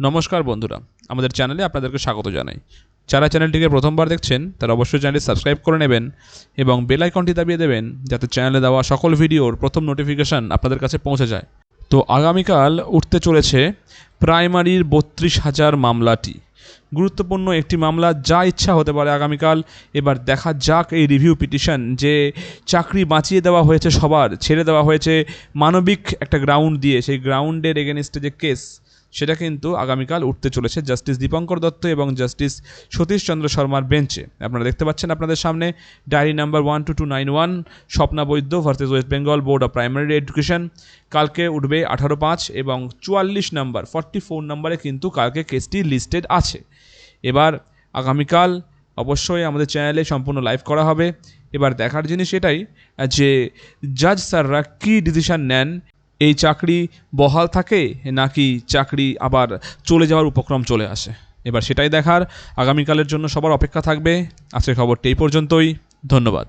নমস্কার বন্ধুরা, আমাদের চ্যানেলে আপনাদেরকে স্বাগত জানাই। যারা চ্যানেলটিকে প্রথমবার দেখছেন তারা অবশ্যই চ্যানেলটি সাবস্ক্রাইব করে নেবেন এবং বেল আইকনটি দাবিয়ে দেবেন যাতে চ্যানেলে দেওয়া সকল ভিডিওর প্রথম নোটিফিকেশান আপনাদের কাছে পৌঁছে যায়। তো আগামীকাল উঠতে চলেছে প্রাইমারির 32,000 মামলাটি। গুরুত্বপূর্ণ একটি মামলা, যা ইচ্ছা হতে পারে আগামীকাল। এবার দেখা যাক এই রিভিউ পিটিশন, যে চাকরি বাঁচিয়ে দেওয়া হয়েছে সবার, ছেড়ে দেওয়া হয়েছে মানবিক একটা গ্রাউন্ড দিয়ে, সেই গ্রাউন্ডের এগেনস্টে যে কেস, সেটা কিন্তু আগামীকাল উঠতে চলেছে জাস্টিস দীপঙ্কর দত্ত এবং জাস্টিস সতীশ চন্দ্র শর্মার বেঞ্চে। আপনারা দেখতে পাচ্ছেন আপনাদের সামনে diary number 12291, Swapna Baidya versus West Bengal board of primary education. কালকে উঠবে 18/5 এবং 44 নাম্বার 44 নাম্বারে কিন্তু কালকে কেসটি লিস্টেড আছে। এবার আগামীকাল অবশ্যই আমাদের চ্যানেলে সম্পূর্ণ লাইভ করা হবে। এবার দেখার জিনিস এটাই যে জাজ স্যাররা কী ডিসিশান নেন, এই চাকরি বহাল থাকে নাকি চাকরি আবার চলে যাওয়ার উপক্রম চলে আসে। এবার সেটাই দেখার, আগামীকালের জন্য সবার অপেক্ষা থাকবে। আজকের খবরটি এই পর্যন্তই। ধন্যবাদ।